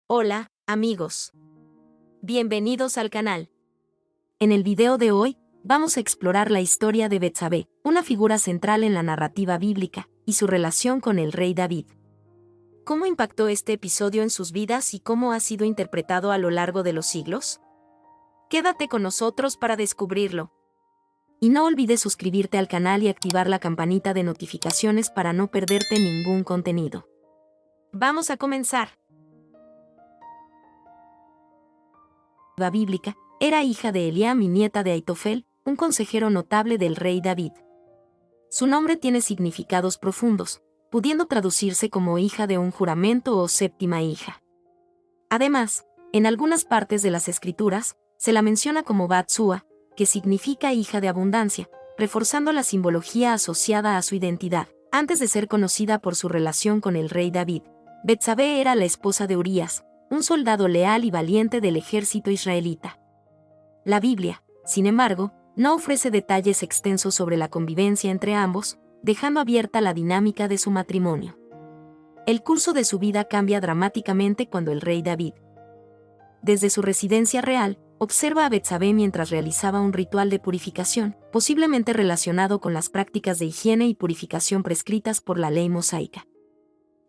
Hola, amigos. Bienvenidos al canal. En el video de hoy, vamos a explorar la historia de Betsabé, una figura central en la narrativa bíblica, y su relación con el rey David. ¿Cómo impactó este episodio en sus vidas y cómo ha sido interpretado a lo largo de los siglos? Quédate con nosotros para descubrirlo. Y no olvides suscribirte al canal y activar la campanita de notificaciones para no perderte ningún contenido. Vamos a comenzar. Bíblica, era hija de Eliam y nieta de Aitofel, un consejero notable del rey David. Su nombre tiene significados profundos, pudiendo traducirse como hija de un juramento o séptima hija. Además, en algunas partes de las escrituras, se la menciona como Bat-Sua, que significa hija de abundancia, reforzando la simbología asociada a su identidad. Antes de ser conocida por su relación con el rey David, Betsabé era la esposa de Urías, un soldado leal y valiente del ejército israelita. La Biblia, sin embargo, no ofrece detalles extensos sobre la convivencia entre ambos, dejando abierta la dinámica de su matrimonio. El curso de su vida cambia dramáticamente cuando el rey David, desde su residencia real, observa a Betsabé mientras realizaba un ritual de purificación, posiblemente relacionado con las prácticas de higiene y purificación prescritas por la ley mosaica.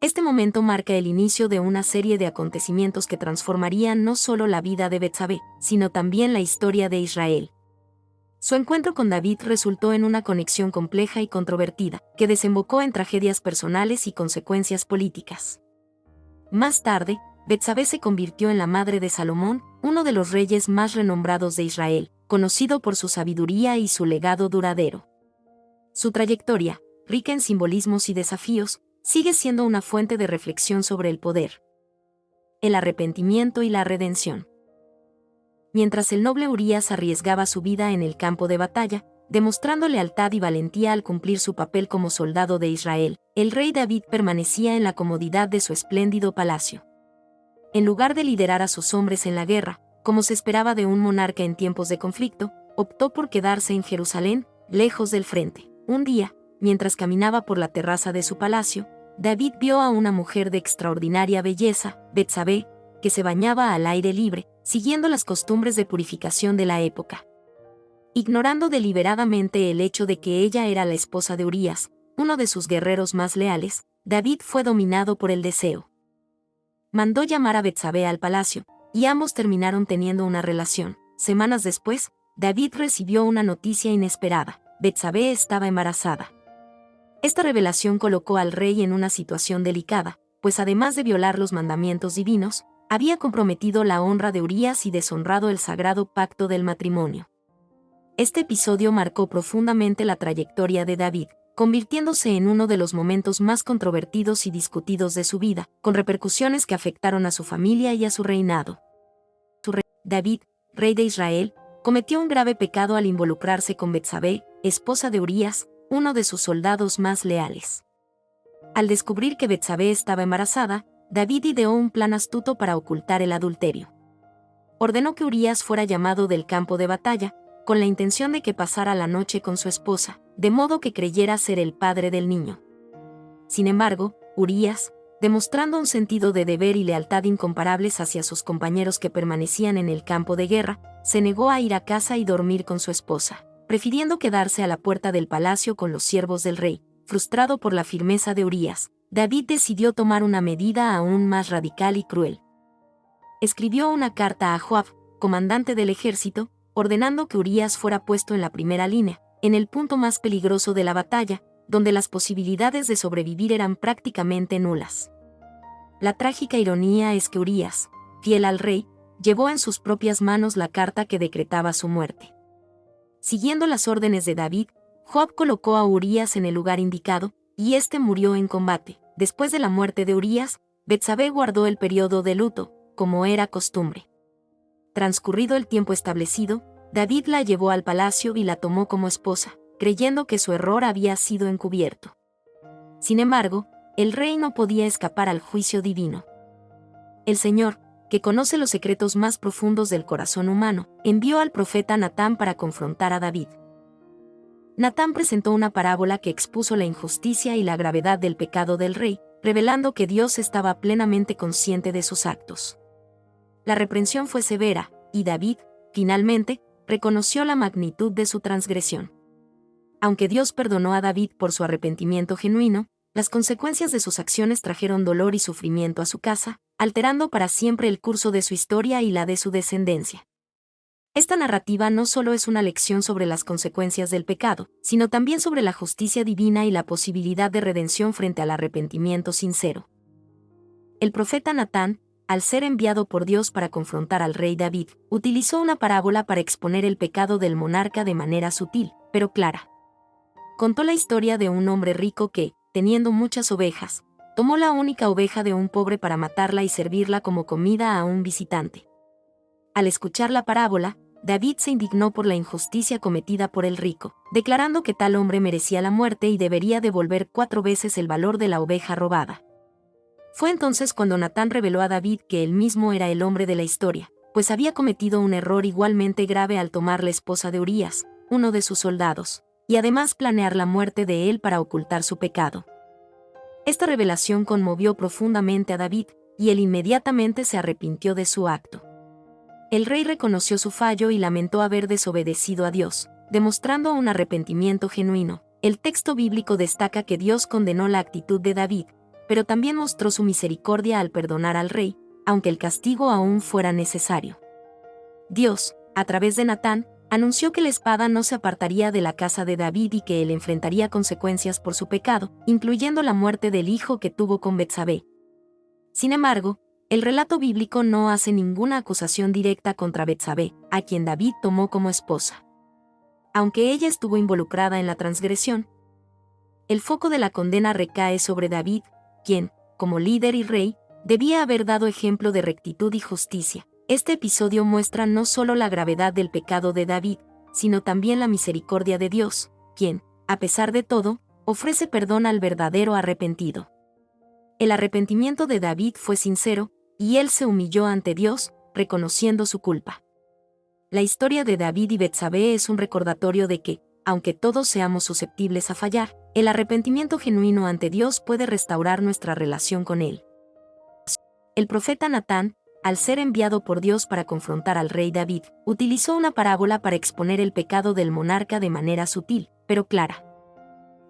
Este momento marca el inicio de una serie de acontecimientos que transformarían no solo la vida de Betsabé, sino también la historia de Israel. Su encuentro con David resultó en una conexión compleja y controvertida, que desembocó en tragedias personales y consecuencias políticas. Más tarde, Betsabé se convirtió en la madre de Salomón, uno de los reyes más renombrados de Israel, conocido por su sabiduría y su legado duradero. Su trayectoria, rica en simbolismos y desafíos, sigue siendo una fuente de reflexión sobre el poder, el arrepentimiento y la redención. Mientras el noble Urías arriesgaba su vida en el campo de batalla, demostrando lealtad y valentía al cumplir su papel como soldado de Israel, el rey David permanecía en la comodidad de su espléndido palacio. En lugar de liderar a sus hombres en la guerra, como se esperaba de un monarca en tiempos de conflicto, optó por quedarse en Jerusalén, lejos del frente. Un día, mientras caminaba por la terraza de su palacio, David vio a una mujer de extraordinaria belleza, Betsabé, que se bañaba al aire libre, siguiendo las costumbres de purificación de la época. Ignorando deliberadamente el hecho de que ella era la esposa de Urías, uno de sus guerreros más leales, David fue dominado por el deseo. Mandó llamar a Betsabé al palacio, y ambos terminaron teniendo una relación. Semanas después, David recibió una noticia inesperada: Betsabé estaba embarazada. Esta revelación colocó al rey en una situación delicada, pues además de violar los mandamientos divinos, había comprometido la honra de Urías y deshonrado el sagrado pacto del matrimonio. Este episodio marcó profundamente la trayectoria de David, convirtiéndose en uno de los momentos más controvertidos y discutidos de su vida, con repercusiones que afectaron a su familia y a su reinado. David, rey de Israel, cometió un grave pecado al involucrarse con Betsabé, esposa de Urías, uno de sus soldados más leales. Al descubrir que Betsabé estaba embarazada, David ideó un plan astuto para ocultar el adulterio. Ordenó que Urías fuera llamado del campo de batalla, con la intención de que pasara la noche con su esposa, de modo que creyera ser el padre del niño. Sin embargo, Urías, demostrando un sentido de deber y lealtad incomparables hacia sus compañeros que permanecían en el campo de guerra, se negó a ir a casa y dormir con su esposa, prefiriendo quedarse a la puerta del palacio con los siervos del rey. Frustrado por la firmeza de Urías, David decidió tomar una medida aún más radical y cruel. Escribió una carta a Joab, comandante del ejército, ordenando que Urías fuera puesto en la primera línea, en el punto más peligroso de la batalla, donde las posibilidades de sobrevivir eran prácticamente nulas. La trágica ironía es que Urías, fiel al rey, llevó en sus propias manos la carta que decretaba su muerte. Siguiendo las órdenes de David, Joab colocó a Urías en el lugar indicado, y éste murió en combate. Después de la muerte de Urías, Betsabé guardó el periodo de luto, como era costumbre. Transcurrido el tiempo establecido, David la llevó al palacio y la tomó como esposa, creyendo que su error había sido encubierto. Sin embargo, el rey no podía escapar al juicio divino. El Señor, que conoce los secretos más profundos del corazón humano, envió al profeta Natán para confrontar a David. Natán presentó una parábola que expuso la injusticia y la gravedad del pecado del rey, revelando que Dios estaba plenamente consciente de sus actos. La reprensión fue severa, y David, finalmente, reconoció la magnitud de su transgresión. Aunque Dios perdonó a David por su arrepentimiento genuino, las consecuencias de sus acciones trajeron dolor y sufrimiento a su casa, alterando para siempre el curso de su historia y la de su descendencia. Esta narrativa no solo es una lección sobre las consecuencias del pecado, sino también sobre la justicia divina y la posibilidad de redención frente al arrepentimiento sincero. El profeta Natán, al ser enviado por Dios para confrontar al rey David, utilizó una parábola para exponer el pecado del monarca de manera sutil, pero clara. Contó la historia de un hombre rico que, teniendo muchas ovejas, tomó la única oveja de un pobre para matarla y servirla como comida a un visitante. Al escuchar la parábola, David se indignó por la injusticia cometida por el rico, declarando que tal hombre merecía la muerte y debería devolver 4 veces el valor de la oveja robada. Fue entonces cuando Natán reveló a David que él mismo era el hombre de la historia, pues había cometido un error igualmente grave al tomar la esposa de Urías, uno de sus soldados, y además planear la muerte de él para ocultar su pecado. Esta revelación conmovió profundamente a David, y él inmediatamente se arrepintió de su acto. El rey reconoció su fallo y lamentó haber desobedecido a Dios, demostrando un arrepentimiento genuino. El texto bíblico destaca que Dios condenó la actitud de David, pero también mostró su misericordia al perdonar al rey, aunque el castigo aún fuera necesario. Dios, a través de Natán, anunció que la espada no se apartaría de la casa de David y que él enfrentaría consecuencias por su pecado, incluyendo la muerte del hijo que tuvo con Betsabé. Sin embargo, el relato bíblico no hace ninguna acusación directa contra Betsabé, a quien David tomó como esposa. Aunque ella estuvo involucrada en la transgresión, el foco de la condena recae sobre David, quien, como líder y rey, debía haber dado ejemplo de rectitud y justicia. Este episodio muestra no solo la gravedad del pecado de David, sino también la misericordia de Dios, quien, a pesar de todo, ofrece perdón al verdadero arrepentido. El arrepentimiento de David fue sincero, y él se humilló ante Dios, reconociendo su culpa. La historia de David y Betsabé es un recordatorio de que, aunque todos seamos susceptibles a fallar, el arrepentimiento genuino ante Dios puede restaurar nuestra relación con Él. El profeta Natán, al ser enviado por Dios para confrontar al rey David, utilizó una parábola para exponer el pecado del monarca de manera sutil, pero clara.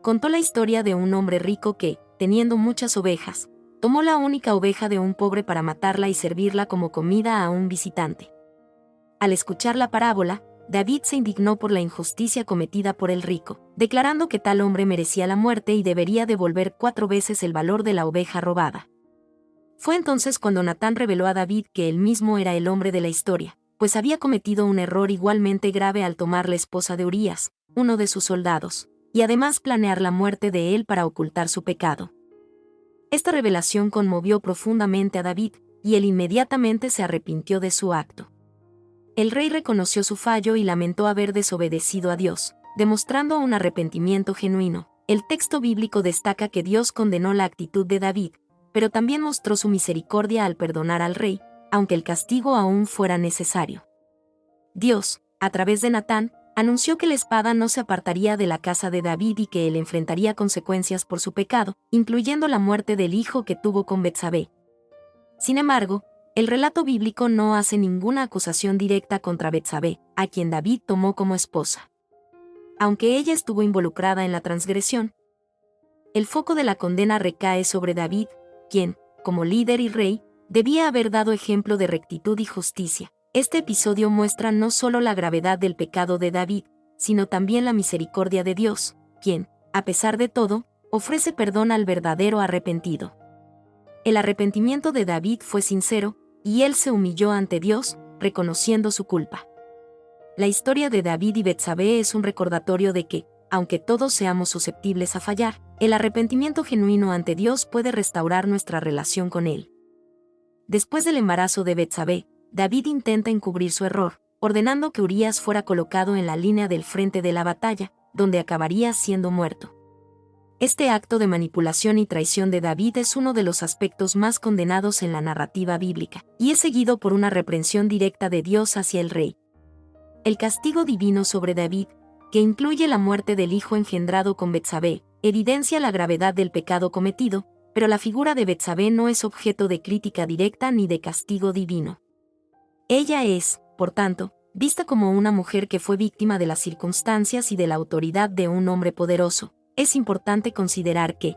Contó la historia de un hombre rico que, teniendo muchas ovejas, tomó la única oveja de un pobre para matarla y servirla como comida a un visitante. Al escuchar la parábola, David se indignó por la injusticia cometida por el rico, declarando que tal hombre merecía la muerte y debería devolver 4 veces el valor de la oveja robada. Fue entonces cuando Natán reveló a David que él mismo era el hombre de la historia, pues había cometido un error igualmente grave al tomar la esposa de Urías, uno de sus soldados, y además planear la muerte de él para ocultar su pecado. Esta revelación conmovió profundamente a David, y él inmediatamente se arrepintió de su acto. El rey reconoció su fallo y lamentó haber desobedecido a Dios, demostrando un arrepentimiento genuino. El texto bíblico destaca que Dios condenó la actitud de David, pero también mostró su misericordia al perdonar al rey, aunque el castigo aún fuera necesario. Dios, a través de Natán, anunció que la espada no se apartaría de la casa de David y que él enfrentaría consecuencias por su pecado, incluyendo la muerte del hijo que tuvo con Betsabé. Sin embargo, el relato bíblico no hace ninguna acusación directa contra Betsabé, a quien David tomó como esposa. Aunque ella estuvo involucrada en la transgresión, el foco de la condena recae sobre David, quien, como líder y rey, debía haber dado ejemplo de rectitud y justicia. Este episodio muestra no solo la gravedad del pecado de David, sino también la misericordia de Dios, quien, a pesar de todo, ofrece perdón al verdadero arrepentido. El arrepentimiento de David fue sincero, y él se humilló ante Dios, reconociendo su culpa. La historia de David y Betsabé es un recordatorio de que, aunque todos seamos susceptibles a fallar, el arrepentimiento genuino ante Dios puede restaurar nuestra relación con Él. Después del embarazo de Betsabé, David intenta encubrir su error, ordenando que Urías fuera colocado en la línea del frente de la batalla, donde acabaría siendo muerto. Este acto de manipulación y traición de David es uno de los aspectos más condenados en la narrativa bíblica, y es seguido por una reprensión directa de Dios hacia el rey. El castigo divino sobre David, que incluye la muerte del hijo engendrado con Betsabé, evidencia la gravedad del pecado cometido, pero la figura de Betsabé no es objeto de crítica directa ni de castigo divino. Ella es, por tanto, vista como una mujer que fue víctima de las circunstancias y de la autoridad de un hombre poderoso. Es importante considerar que,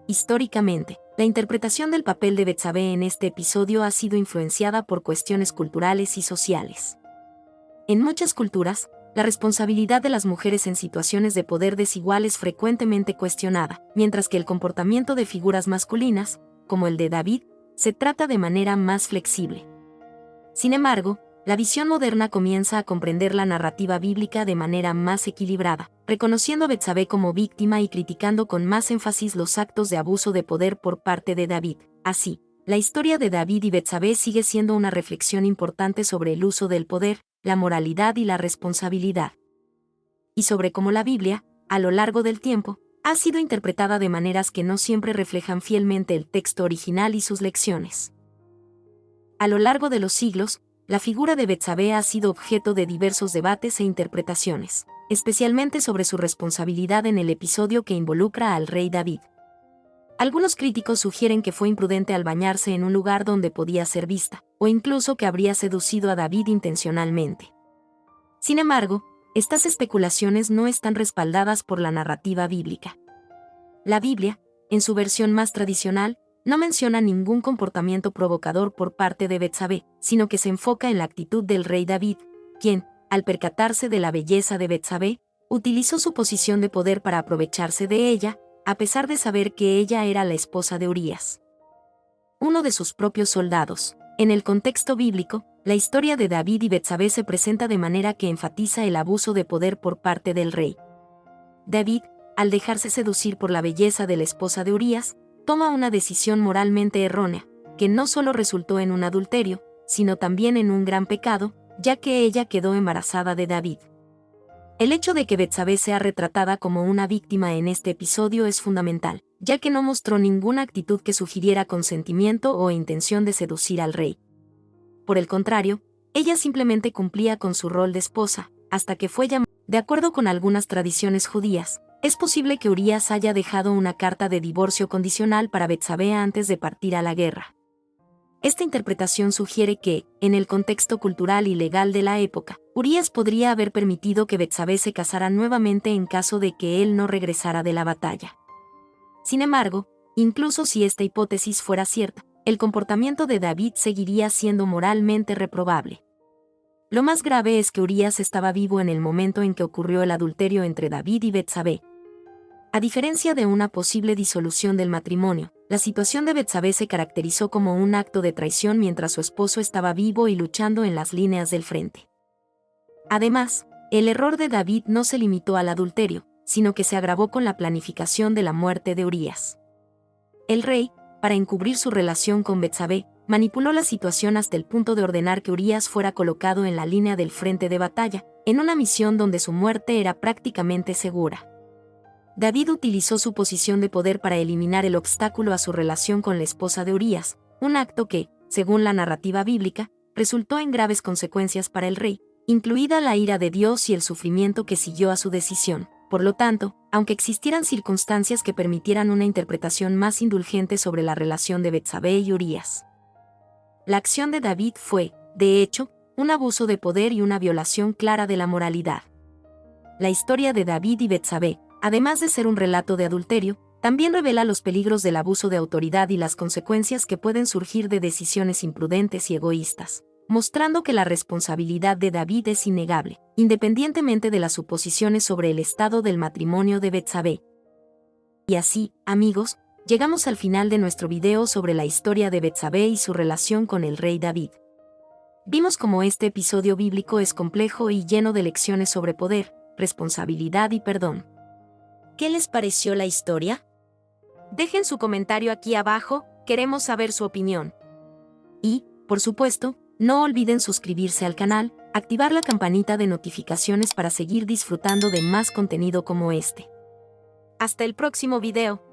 históricamente, la interpretación del papel de Betsabé en este episodio ha sido influenciada por cuestiones culturales y sociales. En muchas culturas, la responsabilidad de las mujeres en situaciones de poder desigual es frecuentemente cuestionada, mientras que el comportamiento de figuras masculinas, como el de David, se trata de manera más flexible. Sin embargo, la visión moderna comienza a comprender la narrativa bíblica de manera más equilibrada, reconociendo a Betsabé como víctima y criticando con más énfasis los actos de abuso de poder por parte de David. Así, la historia de David y Betsabé sigue siendo una reflexión importante sobre el uso del poder, la moralidad y la responsabilidad. Y sobre cómo la Biblia, a lo largo del tiempo, ha sido interpretada de maneras que no siempre reflejan fielmente el texto original y sus lecciones. A lo largo de los siglos, la figura de Betsabé ha sido objeto de diversos debates e interpretaciones, especialmente sobre su responsabilidad en el episodio que involucra al rey David. Algunos críticos sugieren que fue imprudente al bañarse en un lugar donde podía ser vista, o incluso que habría seducido a David intencionalmente. Sin embargo, estas especulaciones no están respaldadas por la narrativa bíblica. La Biblia, en su versión más tradicional, no menciona ningún comportamiento provocador por parte de Betsabé, sino que se enfoca en la actitud del rey David, quien, al percatarse de la belleza de Betsabé, utilizó su posición de poder para aprovecharse de ella, a pesar de saber que ella era la esposa de Urías, uno de sus propios soldados. En el contexto bíblico, la historia de David y Betsabé se presenta de manera que enfatiza el abuso de poder por parte del rey. David, al dejarse seducir por la belleza de la esposa de Urías, toma una decisión moralmente errónea, que no solo resultó en un adulterio, sino también en un gran pecado, ya que ella quedó embarazada de David. El hecho de que Betsabé sea retratada como una víctima en este episodio es fundamental, ya que no mostró ninguna actitud que sugiriera consentimiento o intención de seducir al rey. Por el contrario, ella simplemente cumplía con su rol de esposa, hasta que fue llamada. De acuerdo con algunas tradiciones judías, es posible que Urías haya dejado una carta de divorcio condicional para Betsabé antes de partir a la guerra. Esta interpretación sugiere que, en el contexto cultural y legal de la época, Urías podría haber permitido que Betsabé se casara nuevamente en caso de que él no regresara de la batalla. Sin embargo, incluso si esta hipótesis fuera cierta, el comportamiento de David seguiría siendo moralmente reprobable. Lo más grave es que Urías estaba vivo en el momento en que ocurrió el adulterio entre David y Betsabé. A diferencia de una posible disolución del matrimonio, la situación de Betsabé se caracterizó como un acto de traición mientras su esposo estaba vivo y luchando en las líneas del frente. Además, el error de David no se limitó al adulterio, sino que se agravó con la planificación de la muerte de Urías. El rey, para encubrir su relación con Betsabé, manipuló la situación hasta el punto de ordenar que Urías fuera colocado en la línea del frente de batalla, en una misión donde su muerte era prácticamente segura. David utilizó su posición de poder para eliminar el obstáculo a su relación con la esposa de Urías, un acto que, según la narrativa bíblica, resultó en graves consecuencias para el rey, incluida la ira de Dios y el sufrimiento que siguió a su decisión. Por lo tanto, aunque existieran circunstancias que permitieran una interpretación más indulgente sobre la relación de Betsabé y Urías, la acción de David fue, de hecho, un abuso de poder y una violación clara de la moralidad. La historia de David y Betsabé, además de ser un relato de adulterio, también revela los peligros del abuso de autoridad y las consecuencias que pueden surgir de decisiones imprudentes y egoístas, mostrando que la responsabilidad de David es innegable, independientemente de las suposiciones sobre el estado del matrimonio de Betsabé. Y así, amigos, llegamos al final de nuestro video sobre la historia de Betsabé y su relación con el rey David. Vimos cómo este episodio bíblico es complejo y lleno de lecciones sobre poder, responsabilidad y perdón. ¿Qué les pareció la historia? Dejen su comentario aquí abajo, queremos saber su opinión. Y, por supuesto, no olviden suscribirse al canal, activar la campanita de notificaciones para seguir disfrutando de más contenido como este. Hasta el próximo video.